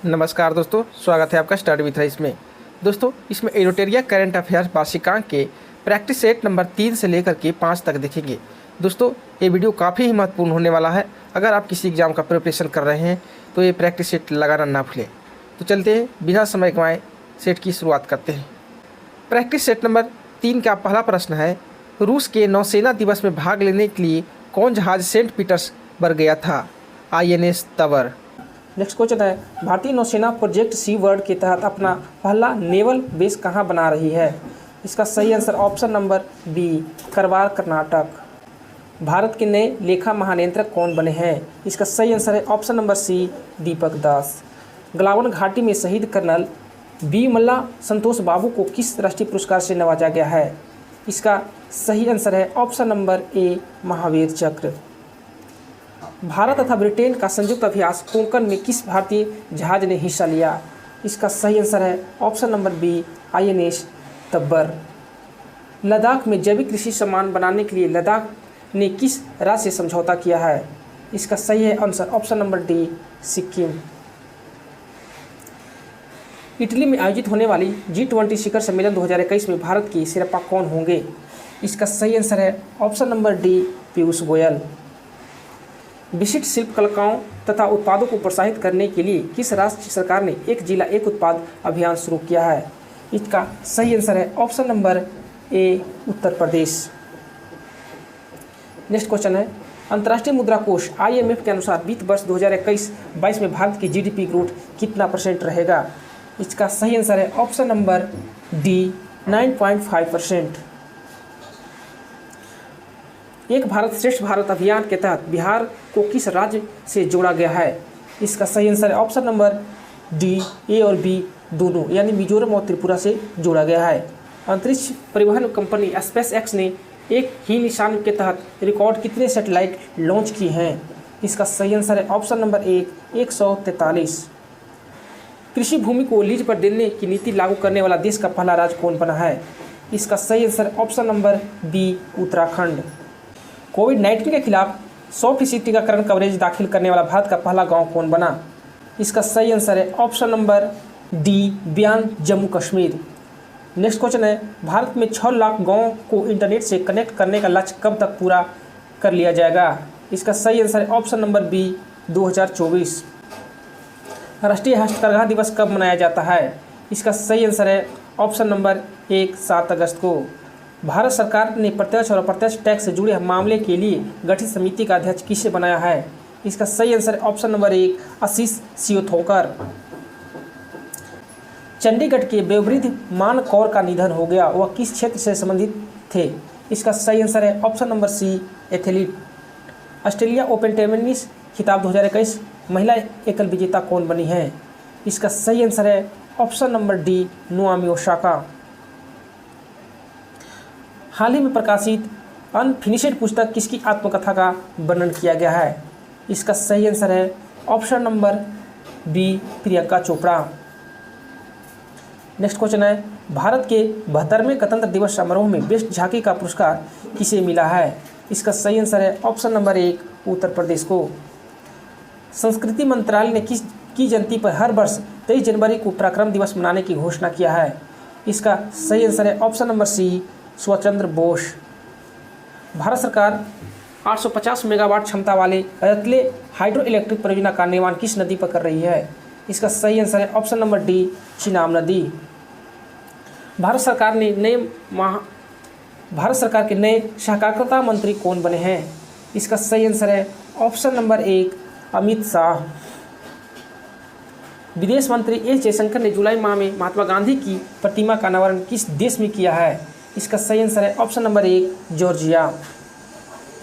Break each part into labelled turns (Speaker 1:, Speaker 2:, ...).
Speaker 1: नमस्कार दोस्तों, स्वागत है आपका स्टडी विथ रईस में। दोस्तों, इसमें एरोटेरिया करंट अफेयर्स वार्षिकांक के प्रैक्टिस सेट नंबर 3 से लेकर के 5 तक देखेंगे। दोस्तों, ये वीडियो काफ़ी ही महत्वपूर्ण होने वाला है। अगर आप किसी एग्जाम का प्रिपरेशन कर रहे हैं तो ये प्रैक्टिस सेट लगाना ना भूलें। तो चलते हैं, बिना समय गंवाए सेट की शुरुआत करते हैं। प्रैक्टिस सेट नंबर 3 का पहला प्रश्न है, रूस के नौसेना दिवस में भाग लेने के लिए कौन जहाज सेंट पीटर्सबर्ग गया था? INS तवर।
Speaker 2: नेक्स्ट क्वेश्चन है, भारतीय नौसेना प्रोजेक्ट सी वर्ल्ड के तहत अपना पहला नेवल बेस कहाँ बना रही है? इसका सही आंसर ऑप्शन नंबर बी, करवार, कर्नाटक। भारत के नए लेखा महानियंत्रक कौन बने हैं? इसका सही आंसर है ऑप्शन नंबर सी, दीपक दास। गलावन घाटी में शहीद कर्नल बी मल्ला संतोष बाबू को किस राष्ट्रीय पुरस्कार से नवाजा गया है? इसका सही आंसर है ऑप्शन नंबर ए, महावीर चक्र। भारत तथा ब्रिटेन का संयुक्त अभ्यास कोंकण में किस भारतीय जहाज ने हिस्सा लिया? इसका सही आंसर है option number B, INS Tabar. Ladakh में जैविक कृषि सामान बनाने के लिए लद्दाख ने किस राज्य से समझौता किया है? इसका सही है answer option number D, Sikkim. Italy में आयोजित होने वाली G20 शिखर सम्मेलन 2021 में भारत की शेर्पा कौन होंगे? इसका सही आंसर है option number D, Piyush Goyal. विशिष्ट शिल्प कलाओं तथा उत्पादों को प्रोत्साहित करने के लिए किस राज्य सरकार ने एक जिला एक उत्पाद अभियान शुरू किया है? इसका सही आंसर है option number A, Uttar Pradesh. Next question है, अंतर्राष्ट्रीय मुद्रा कोष IMF के अनुसार वित्त वर्ष 2021-22 में भारत की GDP ग्रोथ कितना % रहेगा? इसका सही आंसर है ऑप्शन नंबर डी, 9.5%। एक भारत श्रेष्ठ भारत अभियान के तहत बिहार को किस राज्य से जोड़ा गया है? इसका सही आंसर है ऑप्शन नंबर डी, ए और बी दोनों, यानी मिजोरम और त्रिपुरा से जोड़ा गया है। अंतरिक्ष परिवहन कंपनी SpaceX ने एक ही निशान के तहत रिकॉर्ड कितने सैटेलाइट लॉन्च किए हैं? इसका सही आंसर है ऑप्शन नंबर ए, 143। कृषि भूमि को लीज पर देने की नीति लागू करने वाला देश का पहला राज्य कौन बना है? इसका सही answer option number B, Uttarakhand. कोविड-19 के खिलाफ 100% टीकाकरण कवरेज दाखिल करने वाला भारत का पहला गांव कौन बना? इसका सही आंसर है ऑप्शन नंबर डी, बयान, जम्मू कश्मीर। नेक्स्ट क्वेश्चन है, भारत में 6 लाख गांवों को इंटरनेट से कनेक्ट करने का लक्ष्य कब तक पूरा कर लिया जाएगा? इसका सही आंसर है ऑप्शन नंबर बी, 2024। राष्ट्रीय हस्तकरघा दिवस कब मनाया जाता है? इसका सही आंसर है ऑप्शन नंबर 1, 7 अगस्त को। भारत सरकार ने प्रत्यक्ष और अप्रत्यक्ष टैक्स से जुड़े मामले के लिए गठित समिति का अध्यक्ष किसे बनाया है? इसका सही आंसर है ऑप्शन नंबर 1, आशीष सियोथोकर। चंडीगढ़ के वयोवृद्ध मान कौर का निधन हो गया, वह किस क्षेत्र से संबंधित थे? इसका सही आंसर है option number C, athlete. Australia open tennis खिताब 2021 महिला एकल विजेता कौन बनी है? इसका सही आंसर है option number D, Naomi Osaka. हाल ही में प्रकाशित अनफिनिश्ड पुस्तक किसकी आत्मकथा का वर्णन किया गया है? इसका सही आंसर है option number B, Priyanka Chopra. Next question है, भारत के 72वें गणतंत्र दिवस समारोह में बेस्ट झांकी का पुरस्कार किसे मिला है? इसका सही आंसर है ऑप्शन नंबर 1, उत्तर प्रदेश को। संस्कृति मंत्रालय ने किस जयंती पर हर वर्ष 23 जनवरी को पराक्रम दिवस मनाने की घोषणा किया है? इसका सही आंसर है ऑप्शन नंबर सी, स्वतंत्र बोस। भारत सरकार 850 मेगावाट क्षमता वाले रतले हाइड्रो इलेक्ट्रिक परियोजना का निर्माण किस नदी पर कर रही है? इसका सही आंसर है ऑप्शन नंबर डी, चिनाब नदी। भारत सरकार के नए सहकारिता मंत्री कौन बने हैं? इसका सही आंसर है ऑप्शन नंबर 1, अमित शाह। विदेश मंत्री एस जयशंकर ने जुलाई माह में महात्मा गांधी की प्रतिमा का अनावरण किस देश में किया है? इसका सही आंसर है ऑप्शन नंबर 1, जॉर्जिया।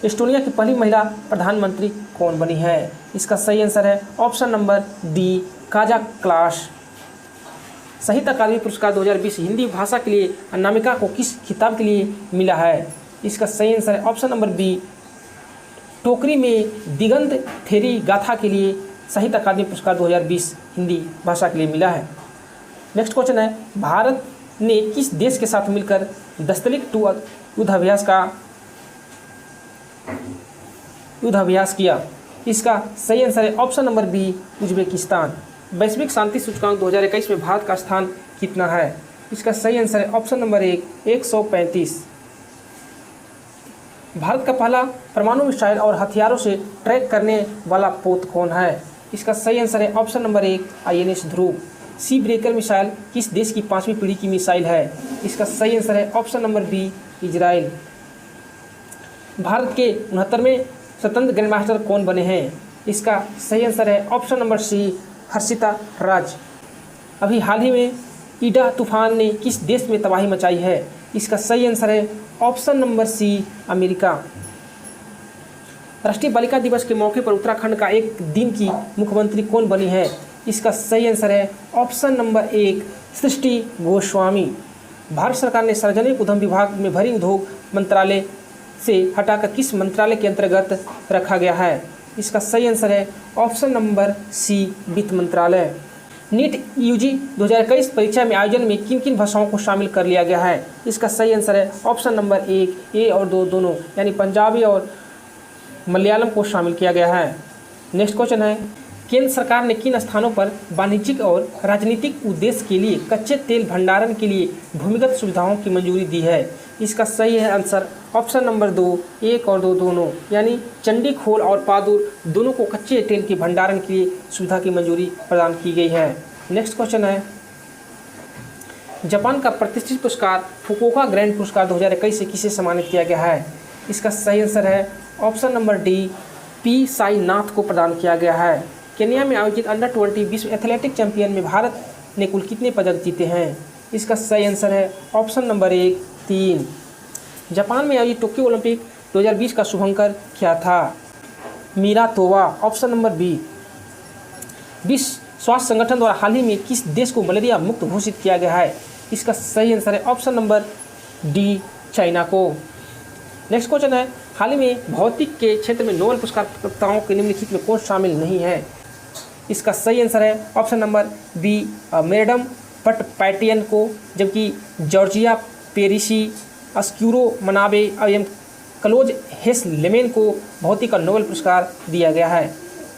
Speaker 2: एस्टोनिया की पहली महिला प्रधानमंत्री कौन बनी है? इसका सही आंसर है option number D, Kaza class. साहित्य अकादमी पुरस्कार 2020 हिंदी भाषा के लिए अनामिका को किस खिताब के लिए मिला है? इसका सही आंसर है ऑप्शन नंबर बी, टोकरी में दिगंत थेरी गाथा के लिए साहित्य अकादमी पुरस्कार 2020 हिंदी भाषा के लिए मिला है। नेक्स्ट क्वेश्चन है, भारत ने किस देश के साथ मिलकर दस्तलिक 2 युद्धाभ्यास किया? इसका सही आंसर है ऑप्शन नंबर बी, उज्बेकिस्तान। वैश्विक शांति सूचकांक 2021 में भारत का स्थान कितना है? इसका सही आंसर है ऑप्शन नंबर 135। भारत का पहला परमाणु मिसाइल और हथियारों से ट्रैक करने वाला पोत कौन है? इसका सही आंसर है ऑप्शन नंबर 1 INS ध्रुव। सी ब्रेकर मिसाइल किस देश की 5वीं पीढ़ी की मिसाइल है? इसका सही आंसर है ऑप्शन नंबर बी इजराइल। भारत के 69वें स्वतंत्र ग्रैंड मास्टर कौन बने हैं? इसका सही आंसर है ऑप्शन नंबर सी हर्षिता राज। अभी हाल ही में ईडा तूफान ने किस देश में तबाही मचाई है? इसका सही आंसर है ऑप्शन नंबर सी अमेरिका। राष्ट्रीय बालिका दिवस के मौके पर उत्तराखंड का एक दिन की मुख्यमंत्री कौन बनी है? इसका सही आंसर है ऑप्शन नंबर 1 सृष्टि गोस्वामी। भारत सरकार ने सार्वजनिक उद्यम विभाग में भरी उद्योग मंत्रालय से हटाकर किस मंत्रालय के अंतर्गत रखा गया है? इसका सही आंसर है ऑप्शन नंबर सी वित्त मंत्रालय। नीट यूजी 2021 परीक्षा में आयोजन में किन किन भाषाओं को शामिल कर लिया गया है? इसका सही आंसर है ऑप्शन नंबर 1 ए और 2 दोनों, यानी पंजाबी और मलयालम को शामिल किया गया है। नेक्स्ट क्वेश्चन है, केंद्र सरकार ने किन स्थानों पर वाणिज्यिक और राजनीतिक उद्देश्य के लिए कच्चे तेल भंडारण के लिए भूमिगत सुविधाओं की मंजूरी दी है? इसका सही है आंसर ऑप्शन नंबर 2 1 और 2 दोनों, यानी चंडी खोल और पादुर दोनों को कच्चे तेल के भंडारण के लिए सुविधा की मंजूरी प्रदान की गई है। नेक्स्ट क्वेश्चन है, जापान का प्रतिष्ठित पुरस्कार फुकुओका ग्रैंड पुरस्कार 2021 से किसे सम्मानित किया गया है? इसका सही आंसर है option number D P Sainath को प्रदान किया गया है। केन्या में आयोजित अंडर 20 विश्व एथलेटिक चैंपियन में भारत ने कुल कितने पदक जीते हैं? इसका सही आंसर है ऑप्शन नंबर 1 3। जापान में आयोजित टोक्यो ओलंपिक 2020 का शुभंकर क्या था? Miraitowa. Option number B. विश्व स्वास्थ्य संगठन द्वारा हाल ही में किस देश को मलेरिया मुक्त घोषित किया गया है? इसका सही आंसर है ऑप्शन नंबर डी चाइना को। नेक्स्ट क्वेश्चन है, हाल ही में भौतिक के क्षेत्र में नोबेल पुरस्कार प्राप्तों के निम्नलिखित में कौन शामिल नहीं है? इसका सही आंसर है ऑप्शन नंबर बी मेडम पटपैटियन को, जबकि जॉर्जिया पेरिसी, अस्क्यूरो मनाबे एवं क्लोज हेसलेमेन को भौतिक का नोबेल पुरस्कार दिया गया है।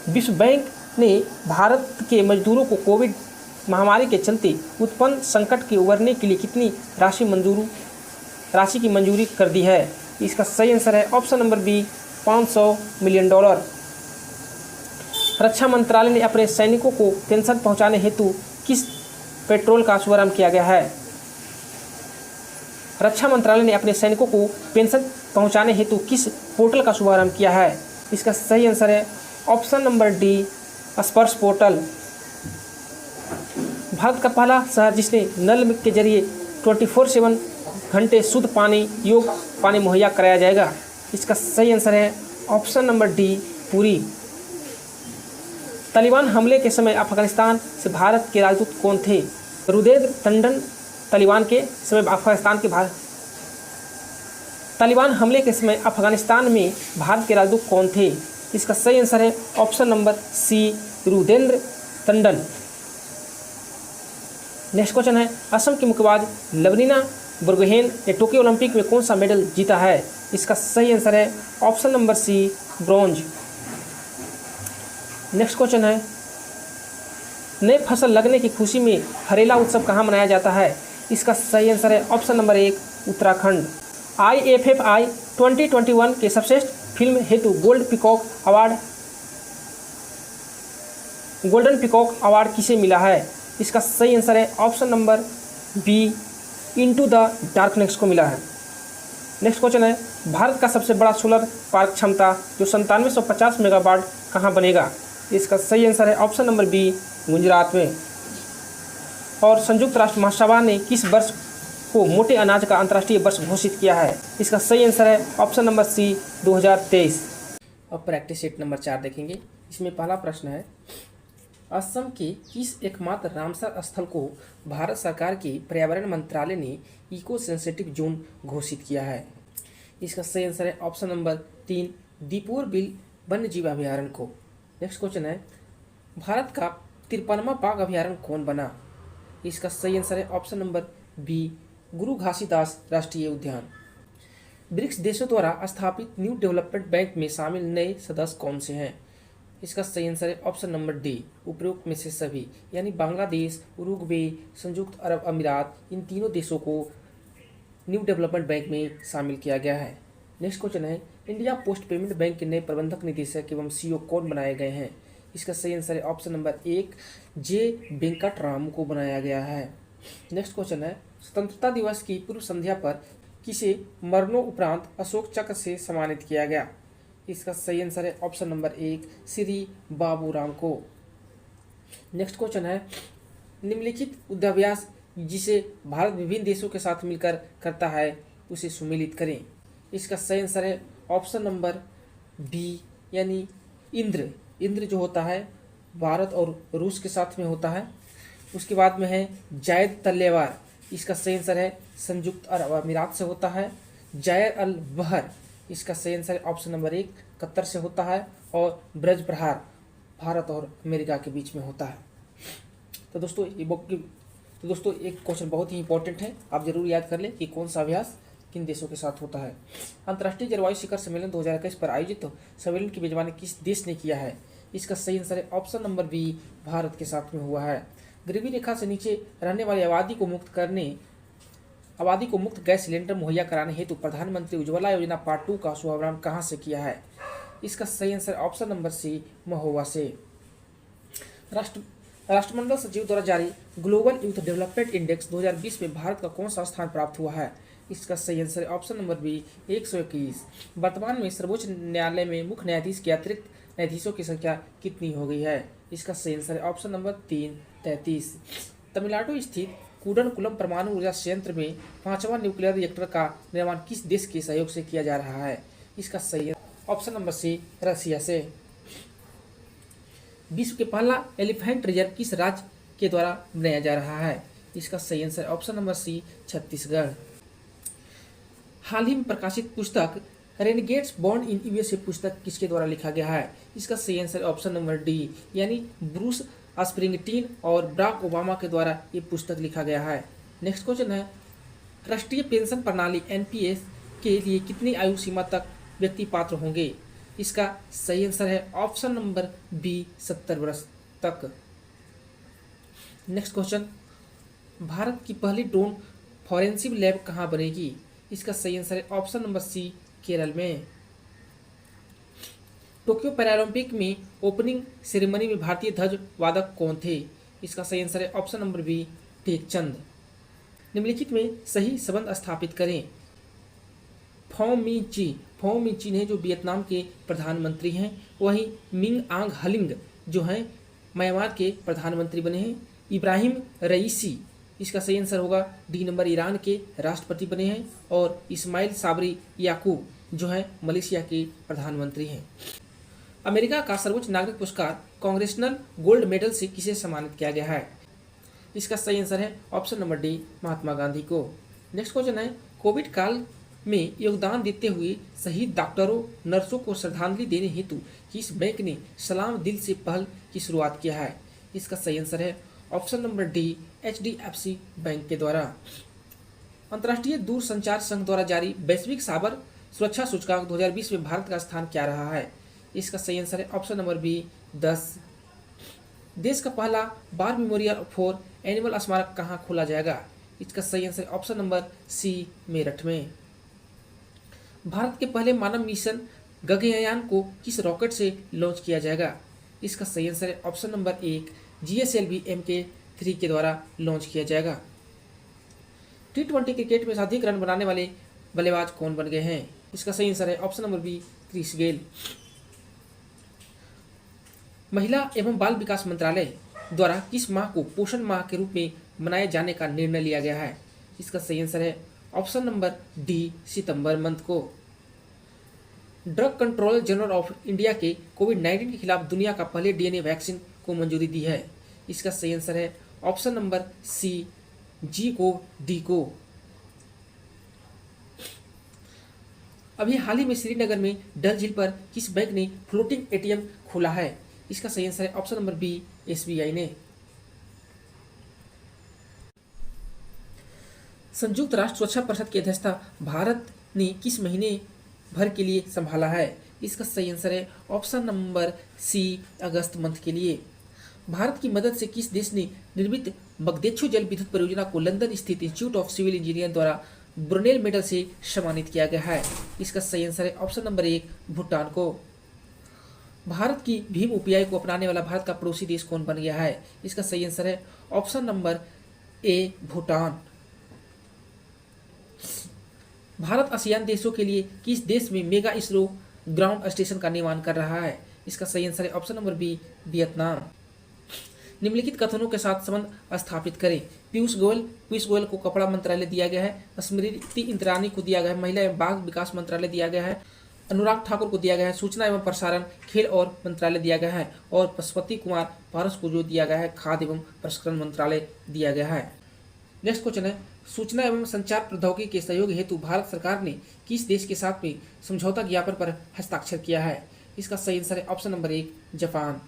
Speaker 2: विश्व बैंक ने भारत के मजदूरों को कोविड महामारी के चलते उत्पन्न संकट के उबरने के लिए कितनी राशि की मंजूरी कर दी है? इसका सही आंसर है ऑप्शन नंबर बी $500 मिलियन। रक्षा मंत्रालय ने अपने सैनिकों को पेंशन पहुंचाने हेतु किस पेट्रोल का शुभारंभ किया गया है? रक्षा मंत्रालय ने अपने सैनिकों को पेंशन पहुंचाने हेतु किस पोर्टल का शुभारंभ किया है? इसका सही आंसर है ऑप्शन नंबर डी स्पर्श पोर्टल। भारत का पहला शहर जिसने नल के जरिए 24/7 घंटे शुद्ध पानी योग्य पानी मुहैया कराया जाएगा? इसका सही आंसर है option number D Puri. Taliban हमले के समय अफगानिस्तान से भारत के राजदूत कौन थे? रुदेद टंडन तालिबान हमले के समय अफगानिस्तान में भारत के राजदूत कौन थे? इसका सही आंसर है option number C Rudrendra Tandon. Next question है, असम की मुक्केबाज लवलीना बुरगोहेन ने टोक्यो ओलंपिक में कौन सा मेडल जीता है? इसका सही आंसर है option number C bronze. Next question है, नए फसल लगने की खुशी में हरेला उत्सव कहाँ मनाया जाता है? इसका सही आंसर है ऑप्शन नंबर 1 उत्तराखंड। IFFI 2021 के सर्वश्रेष्ठ फिल्म हेतु गोल्डन पिकॉक अवार्ड किसे मिला है? इसका सही आंसर है option number B into the darkness को मिला है। नेक्स्ट क्वेश्चन है, भारत का सबसे बड़ा सोलर पार्क क्षमता जो 9750 मेगावाट कहाँ बनेगा? इसका सही आंसर है ऑप्शन नंबर बी गुजरात में। और संयुक्त राष्ट्र महासभा ने किस वर्ष को मोटे अनाज का अंतर्राष्ट्रीय वर्ष घोषित किया है? इसका सही आंसर है ऑप्शन नंबर सी 2023। अब प्रैक्टिस सेट नंबर 4 देखेंगे। इसमें पहला प्रश्न है, असम के किस एकमात्र रामसर स्थल को भारत सरकार के पर्यावरण मंत्रालय ने इको सेंसिटिव जोन घोषित किया है? इसका सही आंसर है ऑप्शन नंबर 3 दीपोर बिल वन्य जीव अभयारण्य को। नेक्स्ट क्वेश्चन है, भारत का 53वां बाघ अभयारण्य कौन बना? इसका सही आंसर है ऑप्शन नंबर बी गुरु घासीदास राष्ट्रीय उद्यान। ब्रिक्स देशों द्वारा स्थापित न्यू डेवलपमेंट बैंक में शामिल नए सदस्य कौन से हैं? इसका सही आंसर है ऑप्शन नंबर डी, उपरोक्त में से सभी, यानी बांग्लादेश, उरुग्वे, संयुक्त अरब अमीरात, इन तीनों देशों को न्यू डेवलपमेंट बैंक में शामिल किया गया है। नेक्स्ट क्वेश्चन है, इंडिया पोस्ट पेमेंट बैंक के नए प्रबंधक निदेशक एवं सीईओ कौन बनाए गए हैं? इसका सही आंसर है ऑप्शन नंबर एक, जे वेंकटराम को बनाया गया है। नेक्स्ट क्वेश्चन है, स्वतंत्रता दिवस की पूर्व संध्या पर किसे मरणोपरांत अशोक चक्र से सम्मानित किया गया? इसका सही आंसर है ऑप्शन नंबर एक, श्री बाबूराम को। नेक्स्ट क्वेश्चन है, निम्नलिखित युद्धाभ्यास जिसे भारत विभिन्न देशों के साथ मिलकर करता है उसे सुमेलित करें। इसका सही आंसर है ऑप्शन नंबर बी, यानी इंद्र। इंद्र जो होता है भारत और रूस के साथ में होता है। उसके बाद में है जायद तल्लेवार, इसका सही आंसर है संयुक्त अरब अमीरात से होता है। जायर अल बहर, इसका सही आंसर है ऑप्शन नंबर एक, कतर से होता है। और ब्रज प्रहार भारत और अमेरिका के बीच में होता है। तो दोस्तों एक क्वेश्चन बहुत ही इंपॉर्टेंट है, आप जरूर याद कर लें कि कौन सा अभ्यास किन देशों के साथ होता है। अंतर्राष्ट्रीय जलवायु शिखर सम्मेलन 2021 पर आयोजित सम्मेलन की मेजबानी किस देश ने किया है? इसका सही आंसर है ऑप्शन नंबर बी, भारत के साथ में हुआ है। गरीबी रेखा से नीचे रहने वाली आबादी को मुफ्त गैस सिलेंडर मुहैया कराने हेतु प्रधानमंत्री उज्ज्वला योजना पार्ट 2 का शुभारंभ कहाँ से किया है? इसका सही answer option number C, Mahoba से। राष्ट्रमंडल सचिव द्वारा जारी ग्लोबल यूथ डेवलपमेंट इंडेक्स 2020 में भारत का कौन सा स्थान प्राप्त हुआ है? इसका सही आंसर है ऑप्शन नंबर बी, 121। वर्तमान में सर्वोच्च न्यायालय में मुख्य न्यायाधीश के अतिरिक्त न्यायाधीशों की संख्या कितनी हो गई है? इसका सही आंसर है ऑप्शन नंबर 3, 33। तमिलनाडु स्थित कूडनकुलम परमाणु ऊर्जा संयंत्र में 5वां न्यूक्लियर रिएक्टर का निर्माण किस देश के सहयोग से किया जा रहा है? इसका सही ऑप्शन नंबर सी, रसिया से। विश्व के पहला एलिफेंट रिजर्व किस राज्य के द्वारा बनाया जा रहा है? इसका सही answer option number C, Chhattisgarh. हाल ही में प्रकाशित पुस्तक रेनेगेड्स बॉर्न इन यूएसए पुस्तक किसके द्वारा लिखा गया है? इसका सही आंसर ऑप्शन नंबर डी, यानी ब्रूस स्प्रिंगटीन और बराक ओबामा के द्वारा ये पुस्तक लिखा गया है। नेक्स्ट क्वेश्चन है, राष्ट्रीय पेंशन प्रणाली एनपीएस के लिए कितनी आयु सीमा तक व्यक्ति पात्र होंगे? इसका सही आंसर है ऑप्शन नंबर बी, 70 वर्ष तक। नेक्स्ट क्वेश्चन, भारत की पहली ड्रोन फॉरेंसिक लैब कहाँ बनेगी? इसका सही आंसर है ऑप्शन नंबर सी, केरल में। टोक्यो पैरालंपिक में ओपनिंग सेरेमनी में भारतीय ध्वज वादक कौन थे? इसका सही आंसर है ऑप्शन नंबर बी, टेकचंद। निम्नलिखित में सही संबंध स्थापित करें। फॉ मी चिन है जो वियतनाम के प्रधानमंत्री हैं, वहीं मिंग आंग हलिंग जो हैं म्यांमार के प्रधानमंत्री बने हैं। इब्राहिम रईसी, इसका सही आंसर होगा डी नंबर, ईरान के राष्ट्रपति बने हैं। और इस्माइल साबरी याकूब जो है मलेशिया के प्रधानमंत्री हैं। अमेरिका का सर्वोच्च नागरिक पुरस्कार कांग्रेसनल गोल्ड मेडल से किसे सम्मानित किया गया है? इसका सही आंसर है option number D, Mahatma Gandhi को। नेक्स्ट क्वेश्चन है, कोविड काल में योगदान देते हुए शहीद डॉक्टरों नर्सों को श्रद्धांजलि देने हेतु किस बैंक ने सलाम दिल से पहल की शुरुआत किया है? इसका सही आंसर है option number D, HDFC bank के द्वारा। अंतर्राष्ट्रीय दूरसंचार संघ द्वारा जारी वैश्विक साइबर सुरक्षा सूचकांक 2020 में भारत का स्थान क्या रहा है? इसका सही आंसर है ऑप्शन नंबर बी, 10। देश का पहला वार मेमोरियल फॉर एनिमल स्मारक कहाँ खोला जाएगा? इसका सही answer option number C, Meerut में। भारत के पहले मानव मिशन गगनयान को किस रॉकेट से लॉन्च किया जाएगा? इसका सही आंसर है ऑप्शन नंबर 1, GSLV MK3 के द्वारा लॉन्च किया जाएगा। T20 क्रिकेट में सर्वाधिक रन बनाने वाले बल्लेबाज कौन बन गए हैं? इसका सही आंसर है option number B, Chris Gayle. महिला एवं बाल विकास मंत्रालय द्वारा किस माह को पोषण माह के रूप में मनाए जाने का निर्णय लिया गया है? इसका सही आंसर है ऑप्शन नंबर डी, सितंबर मंथ को। Drug controller general of India के कोविड-19 के खिलाफ दुनिया का पहले DNA वैक्सीन को मंजूरी दी है। इसका सही आंसर है ऑप्शन नंबर सी, जी को डी को। अभी हाल ही में श्रीनगर में डल झील पर किस बैंक ने फ्लोटिंग ATM खोला है? इसका सही आंसर है ऑप्शन नंबर बी, SBI ने। संयुक्त राष्ट्र सुरक्षा परिषद की अध्यक्षता भारत ने किस महीने भर के लिए संभाला है? इसका सही आंसर है ऑप्शन नंबर सी, अगस्त मंथ के लिए। भारत की मदद से किस देश ने निर्मित बगदेच्छू जल विद्युत परियोजना को लंदन स्थित इंस्टीट्यूट ऑफ सिविल इंजीनियर द्वारा ब्रुनेल मेडल से सम्मानित किया गया है? इसका सही आंसर है ऑप्शन नंबर 1, भूटान को। भारत की भीम यूपीआई को अपनाने वाला भारत का पड़ोसी देश कौन बन गया है? इसका सही आंसर है option number A, Bhutan. Bharat ASEAN देशों के लिए किस देश में मेगा इसरो ग्राउंड स्टेशन का निर्माण कर रहा है? इसका सही आंसर है ऑप्शन नंबर बी, वियतनाम। निम्नलिखित कथनों के साथ संबंध स्थापित करें। पीयूष गोयल को कपड़ा मंत्रालय दिया गया है, स्मृति ईरानी को दिया गया है, महिला एवं बाल विकास मंत्रालय दिया गया है, अनुराग ठाकुर को दिया गया है सूचना एवं प्रसारण खेल और मंत्रालय दिया गया है, और पशुपति कुमार पारस को जो दिया गया है खाद्य एवं प्रसंस्करण मंत्रालय दिया गया है। नेक्स्ट क्वेश्चन है, सूचना एवं संचार प्रौद्योगिकी के सहयोग हेतु भारत सरकार ने किस देश के साथ में समझौता ज्ञापन पर हस्ताक्षर किया है? इसका सही आंसर है option number 1, Japan.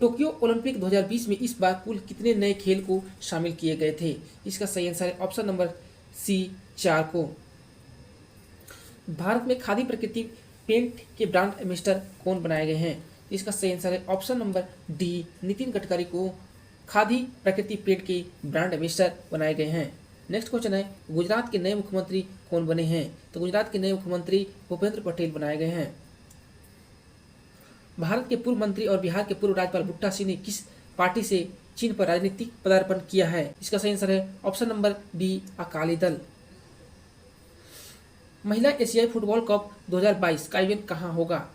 Speaker 2: Tokyo Olympic 2020 में इस बार कुल कितने नए खेल को शामिल किए गए थे? इसका सही आंसर है ऑप्शन नंबर सी, 4 को। भारत में खादी प्रकृति पेंट के ब्रांड एम्बेसडर कौन बनाए गए हैं? इसका सही आंसर है option number D, Nitin Gadkari को खादी प्रकृति पेंट के ब्रांड एम्बेसडर बनाए गए हैं। नेक्स्ट क्वेश्चन है, गुजरात के नए मुख्यमंत्री कौन बने हैं? तो गुजरात के नए मुख्यमंत्री भूपेंद्र पटेल बनाए गए हैं। भारत के पूर्व मंत्री और बिहार के पूर्व राज्यपाल भुट्टा सिंह ने किस पार्टी से चीन पर राजनीतिक पदार्पण किया है? इसका सही आंसर है option number B, Akali Dal. महिला एशियाई फुटबॉल कप 2022 का इवेंट कहाँ होगा?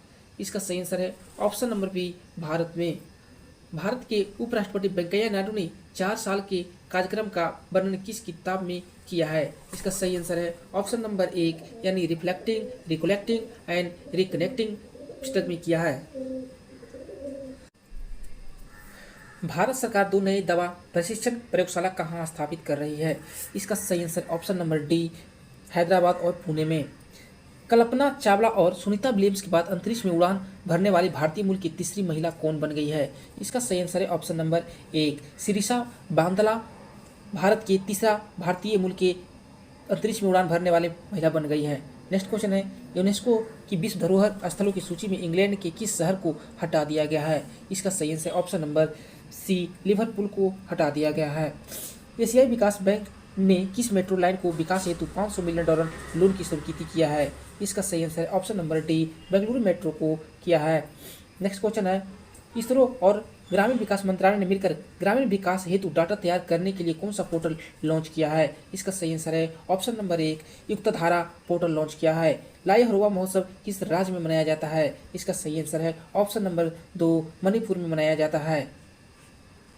Speaker 2: इसका सही आंसर है ऑप्शन नंबर बी, भारत में। भारत के उपराष्ट्रपति वेंकैया नायडू ने 4 साल के कार्यक्रम का वर्णन किस किताब में किया है? इसका सही आंसर है ऑप्शन नंबर 1, यानी रिफ्लेक्टिंग, रिकलेक्टिंग एंड रिकनेक्टिंग पुस्तक में किया है। भारत सरकार 2 नई दवा प्रशिक्षण प्रयोगशाला कहाँ स्थापित कर रही है? इसका सही answer option number D, Hyderabad और पुणे में। कल्पना चावला और सुनीता विलियम्स के बाद अंतरिक्ष में उड़ान भरने वाली भारतीय मूल की तीसरी महिला कौन बन गई है? इसका सही आंसर है ऑप्शन नंबर 1, शिरीषा बांदला भारत के तीसरा भारतीय मूल के अंतरिक्ष में उड़ान भरने वाले महिला बन गई है। नेक्स्ट क्वेश्चन है, यूनेस्को की विश्व धरोहर स्थलों की सूची में इंग्लैंड के किस शहर को हटा दिया गया है? इसका सही answer option number C, Liverpool को हटा दिया गया है। एशियाई विकास बैंक ने किस मेट्रो लाइन को विकास हेतु $500 मिलियन लोन की स्वीकृति किया है? इसका सही आंसर है option number D, Bengaluru metro को किया है। नेक्स्ट क्वेश्चन है, इसरो और ग्रामीण विकास मंत्रालय ने मिलकर ग्रामीण विकास हेतु डाटा तैयार करने के लिए कौन सा पोर्टल लॉन्च किया है? इसका सही आंसर है option number 1, Yuktdhara portal launch किया है। लाई हरुआ महोत्सव किस राज्य में मनाया जाता है? इसका सही आंसर है ऑप्शन नंबर 2, मणिपुर में मनाया जाता है।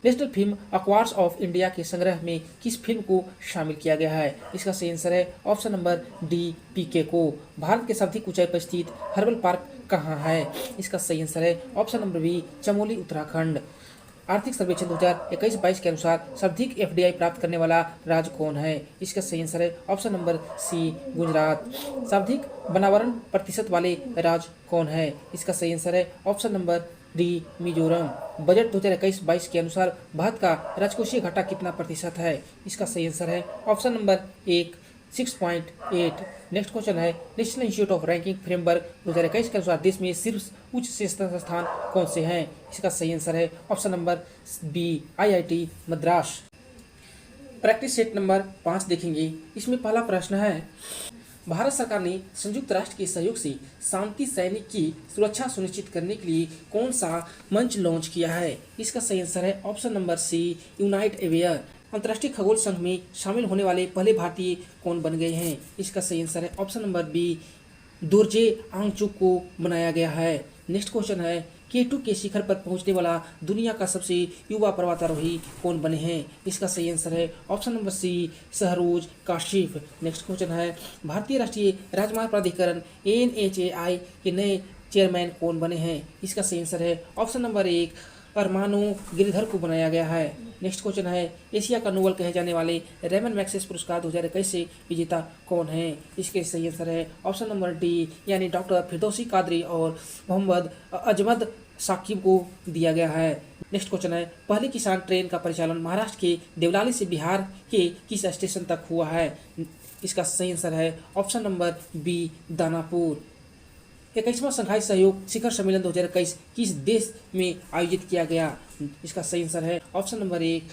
Speaker 2: National film awards of India के संग्रह में किस फिल्म को शामिल किया गया है? इसका सही आंसर है ऑप्शन नंबर डी, पीके को। भारत के सर्वाधिक ऊंचाई पर स्थित हर्बल पार्क कहाँ है? इसका सही आंसर है option number B, Chamoli, Uttarakhand. आर्थिक सर्वेक्षण 2021-22 के अनुसार सर्वाधिक एफडीआई प्राप्त करने वाला राज्य कौन है? इसका सही आंसर है ऑप्शन नंबर सी, गुजरात। सर्वाधिक वनावरण प्रतिशत वाले राज्य कौन है? इसका सही आंसर है option number D, Mizoram. Budget 2021-22 के अनुसार भारत का राजकोषीय घाटा कितना प्रतिशत है? इसका सही आंसर है ऑप्शन नंबर 1, 6.8। नेक्स्ट क्वेश्चन है, national institute of ranking framework 2021 के अनुसार देश में शीर्ष उच्च शिक्षण संस्थान कौन से हैं? इसका सही आंसर है option number B, IIT Madras. Practice set number 5 देखेंगे। इसमें पहला प्रश्न है, भारत सरकार ने संयुक्त राष्ट्र के सहयोग से शांति सैनिक की सुरक्षा सुनिश्चित करने के लिए कौन सा मंच लॉन्च किया है? इसका सही आंसर है option number C, unite aware. अंतर्राष्ट्रीय खगोल संघ में शामिल होने वाले पहले भारतीय कौन बन गए हैं? इसका सही आंसर है ऑप्शन नंबर बी, दोरजे आंगचुक को बनाया गया है। नेक्स्ट क्वेश्चन है, K2 के शिखर पर पहुंचने वाला दुनिया का सबसे युवा पर्वतारोही कौन बने हैं? इसका सही आंसर है option number C, Shahroz Kashif. Next question है, भारतीय राष्ट्रीय राजमार्ग प्राधिकरण NHAI के नए चेयरमैन कौन बने हैं? इसका सही आंसर है ऑप्शन नंबर 1, अरमानो गिरधर को बनाया गया है। नेक्स्ट क्वेश्चन है, एशिया का नोबेल कहे जाने वाले रेमन मैग्सेसे पुरस्कार 2021 से विजेता कौन है? इसके सही आंसर है ऑप्शन नंबर डी, यानी डॉक्टर फिरदौसी कादरी और मोहम्मद अजमद साकिब को दिया गया है। नेक्स्ट क्वेश्चन है, पहली किसान ट्रेन का परिचालन महाराष्ट्र के देवलाली से बिहार के किस स्टेशन तक हुआ है? इसका सही आंसर है ऑप्शन नंबर बी, दानापुर। 21वां शंघाई सहयोग शिखर सम्मेलन 2021 किस देश में आयोजित किया गया? इसका सही आंसर है ऑप्शन नंबर 1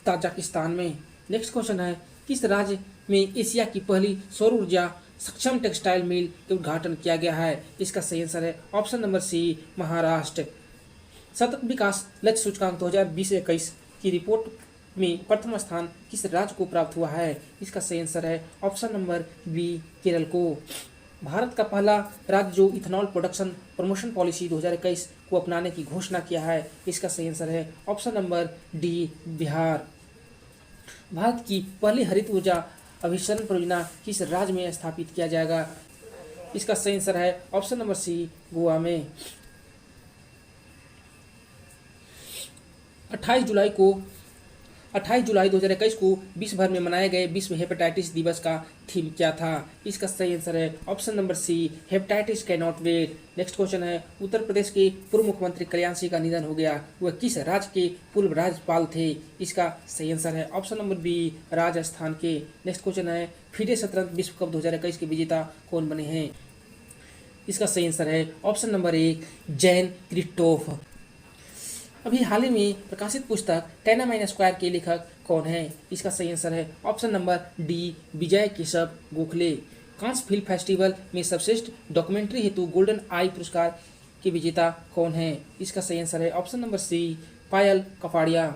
Speaker 2: ताजिकिस्तान में। नेक्स्ट क्वेश्चन है किस राज्य में एशिया की पहली सौर ऊर्जा सक्षम टेक्सटाइल मिल का उद्घाटन किया गया है? इसका सही आंसर है ऑप्शन नंबर सी महाराष्ट्र। सतत विकास लक्ष्य सूचकांक 2020-21 की रिपोर्ट में प्रथम स्थान किस राज्य को प्राप्त हुआ है? इसका सही आंसर है ऑप्शन नंबर बी केरल को। भारत का पहला राज्य जो इथेनॉल प्रोडक्शन प्रमोशन पॉलिसी 2021 को अपनाने की घोषणा किया है? इसका सही आंसर है option number D Bihar. Bharat की पहली हरित ऊर्जा अभिसरण परियोजना किस राज्य में स्थापित किया जाएगा? इसका सही आंसर है ऑप्शन नंबर सी गोवा में। 28 जुलाई 2021 को विश्व भर में मनाए गए विश्व हेपेटाइटिस दिवस का थीम क्या था? इसका सही आंसर है option number C hepatitis can not wait. Next question है उत्तर प्रदेश के पूर्व मुख्यमंत्री कल्याण सिंह का निधन हो गया, वह किस राज्य के पूर्व राज्यपाल थे? इसका सही आंसर है ऑप्शन नंबर बी राजस्थान के। नेक्स्ट क्वेश्चन है फीडे शतरंज विश्व कप 2021 के विजेता कौन बने हैं? इसका सही आंसर है ऑप्शन नंबर 1 जैन क्रिस्टोफ। अभी हाल ही में प्रकाशित पुस्तक 10-2 के लेखक कौन है? इसका सही आंसर है option number D Vijay Keshav Gokhale. Cannes film festival में सर्वश्रेष्ठ डॉक्यूमेंट्री हेतु गोल्डन आई पुरस्कार के विजेता कौन है? इसका सही आंसर है ऑप्शन नंबर सी पायल कपाड़िया।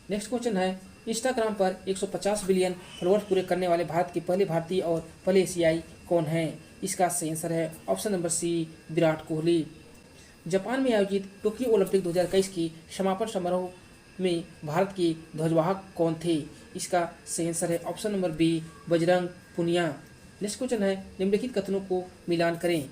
Speaker 2: नेक्स्ट क्वेश्चन है इंस्टाग्राम पर 150 बिलियन फॉलोअर्स पूरे करने वाले भारत के पहले भारतीय और पहले एशियाई कौन है? इसका सही आंसर है option number C Virat Kohli. Japan में आयोजित टोक्यो ओलंपिक 2021 की समापन समारोह में भारत के ध्वजवाहक कौन थे? इसका सही आंसर है option number B Bajrang Punia. Next question है निम्नलिखित कथनों को मिलान करें।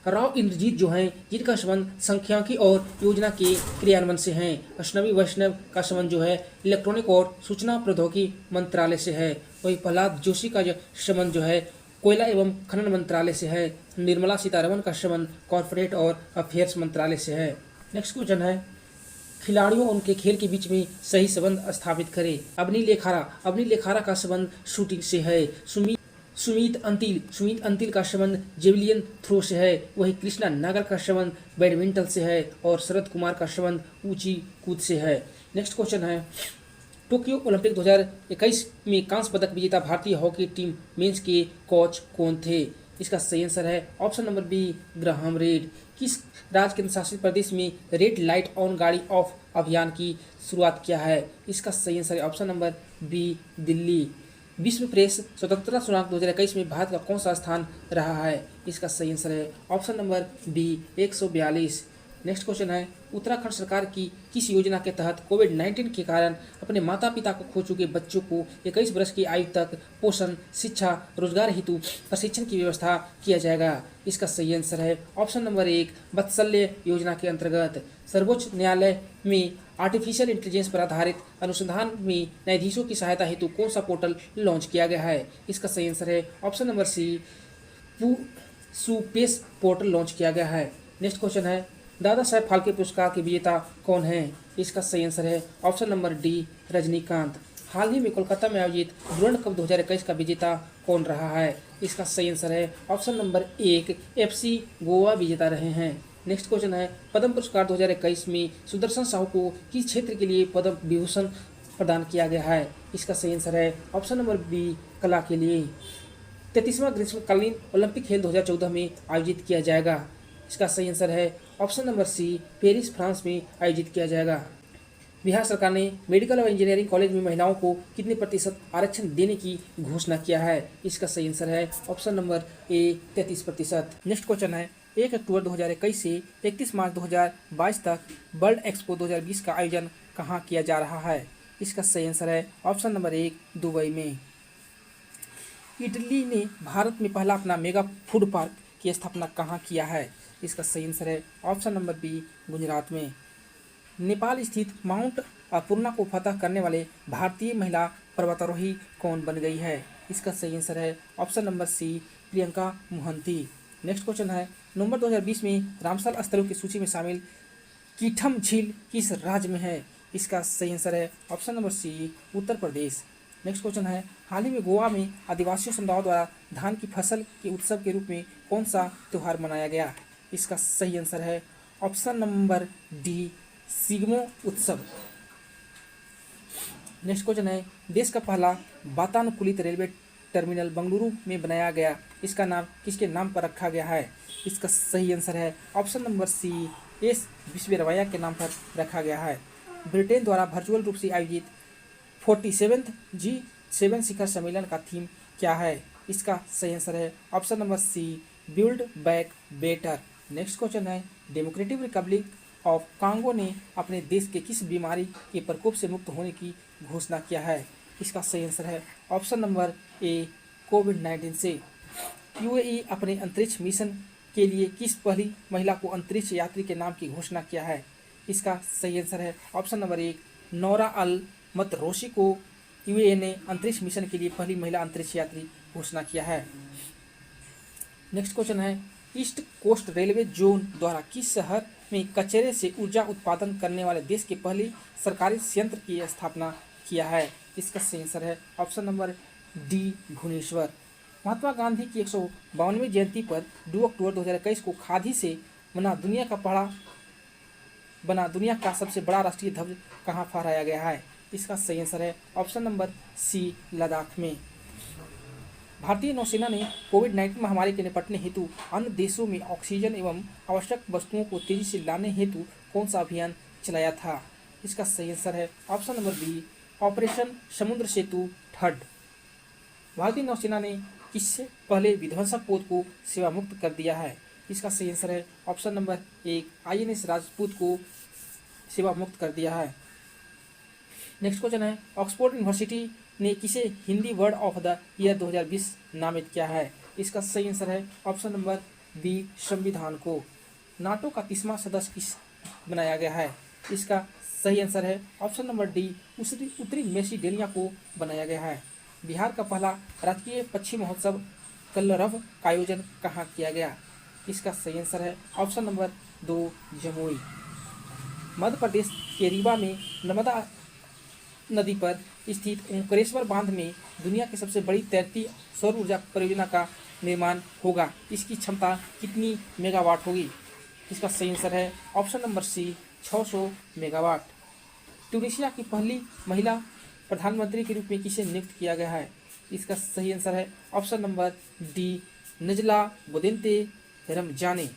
Speaker 2: राव इंद्रजीत जो हैं जिनका संबंध सांख्यिकी और योजना के क्रियान्वयन से हैं। अश्विनी वैष्णव का संबंध जो है इलेक्ट्रॉनिक और सूचना प्रौद्योगिकी मंत्रालय से है। वही प्रहलाद जोशी का जो संबंध जो है कोयला एवं खनन मंत्रालय से है। निर्मला सीतारमण का संबंध कॉर्पोरेट और अफेयर्स मंत्रालय से है। नेक्स्ट क्वेश्चन है खिलाड़ियों और उनके खेल के बीच में सही संबंध स्थापित करें। अवनी लेखारा का संबंध शूटिंग से है। सुमीत अंतिल का संबंध जेवलियन थ्रो से है। वही कृष्णा नागर का संबंध बैडमिंटन से है और शरद कुमार का संबंध ऊंची कूद से है। नेक्स्ट क्वेश्चन है टोक्यो ओलंपिक 2021 में कांस्य पदक विजेता भारतीय हॉकी टीम मेंस के कोच कौन थे? इसका सही आंसर है option number B Graham Reid. किस राज्य केंद्र शासित प्रदेश में रेड लाइट ऑन गाड़ी ऑफ अभियान की शुरुआत किया है? इसका सही आंसर है ऑप्शन नंबर बी दिल्ली। विश्व प्रेस स्वतंत्रता सूचकांक 2021 में भारत का कौन सा स्थान रहा है? इसका सही आंसर है option number B 142। Next question है उत्तराखंड सरकार की किस योजना के तहत कोविड-19 के कारण अपने माता पिता को खो चुके बच्चों को 21 वर्ष की आयु तक पोषण शिक्षा रोजगार हेतु प्रशिक्षण की व्यवस्था किया जाएगा? इसका सही आंसर है ऑप्शन नंबर 1 वात्सल्य योजना के अंतर्गत। सर्वोच्च न्यायालय में आर्टिफिशियल इंटेलिजेंस पर आधारित अनुसंधान में न्यायाधीशों की सहायता हेतु कौन सा पोर्टल लॉन्च किया गया है? इसका सही आंसर है ऑप्शन नंबर सी सुपेस पोर्टल लॉन्च किया गया है। नेक्स्ट क्वेश्चन है दादा साहेब फाल्के पुरस्कार के विजेता कौन है? इसका सही आंसर है ऑप्शन नंबर डी रजनीकांत। हाल ही में कोलकाता में आयोजित ड्यूरेंट कप 2021 का विजेता कौन रहा है? इसका सही आंसर है ऑप्शन नंबर 1 FC गोवा विजेता रहे हैं। नेक्स्ट क्वेश्चन है पद्म पुरस्कार 2021 में सुदर्शन साहू को किस क्षेत्र के लिए पद्म विभूषण प्रदान किया गया है? इसका सही आंसर है ऑप्शन नंबर बी कला के लिए। 33वां ग्रीष्मकालीन ओलंपिक खेल 2014 में आयोजित किया जाएगा। इसका सही आंसर है option number C Paris France में आयोजित किया जाएगा। बिहार सरकार ने मेडिकल और इंजीनियरिंग कॉलेज में महिलाओं को कितने प्रतिशत आरक्षण देने की घोषणा किया है? इसका सही आंसर है option number A 33%। Next question है 1 अक्टूबर 2021 से 31 मार्च 2022 तक वर्ल्ड एक्सपो 2020 का आयोजन कहाँ किया जा रहा है? इसका सही आंसर है ऑप्शन नंबर 1 दुबई में। इटली ने भारत में पहला अपना मेगा फूड पार्क की स्थापना कहाँ किया है? इसका सही आंसर है ऑप्शन नंबर बी गुजरात में। नेपाल स्थित माउंट अन्नपूर्णा को फतह करने वाले भारतीय महिला पर्वतारोही कौन बन गई है? इसका सही आंसर है option number C Priyanka Mohanty. Next question है नवंबर 2020 में रामसर स्थलों की सूची में शामिल कीठम झील किस राज्य में है? इसका सही आंसर है ऑप्शन नंबर सी उत्तर प्रदेश। नेक्स्ट क्वेश्चन है हाल ही में गोवा में आदिवासी समुदायों द्वारा धान की फसल के उत्सव के रूप में कौन सा त्यौहार मनाया गया? इसका सही आंसर है ऑप्शन नंबर डी, सिग्मो उत्सव। नेक्स्ट क्वेश्चन है, देश का पहला वातानुकूलित रेलवे टर्मिनल बेंगलुरु में बनाया गया, इसका नाम किसके नाम पर रखा गया है? इसका सही आंसर है option number C, S Visvesvaraya के नाम पर रखा गया है। ब्रिटेन द्वारा वर्चुअल रूप से आयोजित 47th G7 शिखर सम्मेलन का थीम क्या है? इसका सही आंसर है option number C, build back better. Next question है, डेमोक्रेटिक रिपब्लिक ऑफ कांगो ने अपने देश के किस बीमारी के प्रकोप से मुक्त होने की घोषणा किया है? इसका सही आंसर है ऑप्शन नंबर ए, कोविड-19 से। यूएई अपने अंतरिक्ष मिशन के लिए किस पहली महिला को अंतरिक्ष यात्री के नाम की घोषणा किया है? इसका सही आंसर है ऑप्शन नंबर एक, नौरा अल मतरोशी को यूएई ने अंतरिक्ष मिशन के लिए पहली महिला अंतरिक्ष यात्री घोषणा किया है। नेक्स्ट क्वेश्चन है, ईस्ट कोस्ट रेलवे जोन द्वारा किस शहर में कचरे से ऊर्जा उत्पादन करने वाले देश के पहले सरकारी संयंत्र की स्थापना किया है? इसका सही आंसर है option number D, Bhubaneswar. Mahatma Gandhi की 152वीं जयंती पर 2 अक्टूबर 2021 को खादी से बना दुनिया का सबसे बड़ा राष्ट्रीय ध्वज कहाँ फहराया गया है? इसका सही आंसर है ऑप्शन नंबर सी, लद्दाख में। भारतीय नौसेना ने कोविड-19 महामारी के निपटने हेतु अन्य देशों में ऑक्सीजन एवं आवश्यक वस्तुओं को तेजी से लाने हेतु कौन सा अभियान चलाया था? इसका सही आंसर है ऑप्शन नंबर बी, ऑपरेशन समुद्र सेतु थर्ड। भारतीय नौसेना ने किससे पहले विध्वंसक पोत को सेवा मुक्त कर दिया है? इसका सही आंसर है ऑप्शन नंबर एक, INS राजपूत को सेवा मुक्त कर दिया है। नेक्स्ट क्वेश्चन है, ऑक्सफोर्ड यूनिवर्सिटी ने किसे Hindi word of the year 2020 नामित किया है? इसका सही आंसर है ऑप्शन नंबर बी, संविधान को। नाटो का 30वां सदस्य किस बनाया गया है? इसका सही आंसर है ऑप्शन नंबर डी, उत्तरी मैसेडोनिया को बनाया गया है। बिहार का पहला राजकीय पक्षी महोत्सव कलरव का आयोजन कहाँ किया गया? इसका सही आंसर है ऑप्शन नंबर 2, जमुई। मध्य प्रदेश के रीवा में नर्मदा नदी पर स्थित ओंकारेश्वर बांध में दुनिया की सबसे बड़ी तैरती सौर ऊर्जा परियोजना का निर्माण होगा। इसकी क्षमता कितनी मेगावाट होगी? इसका सही आंसर है option number C, 600 megawatt. Tunisia की पहली महिला प्रधानमंत्री के रूप में किसे नियुक्त किया गया है? इसका सही आंसर है option number D, Najla Bouden Romdhane.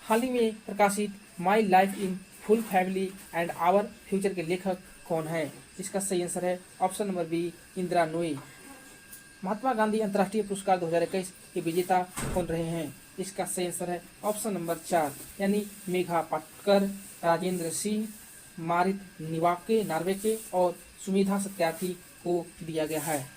Speaker 2: हाल ही में प्रकाशित my life in full family and our future के लेखक कौन है? इसका सही आंसर है option number B, Indira Nooyi. Mahatma Gandhi अंतर्राष्ट्रीय पुरस्कार 2021 के विजेता कौन रहे हैं? इसका सही आंसर है ऑप्शन नंबर 4, यानी मेघा पाटकर, राजेंद्र सिंह, मारित निवाके नार्वे के और सुमिधा सत्यार्थी को दिया गया है।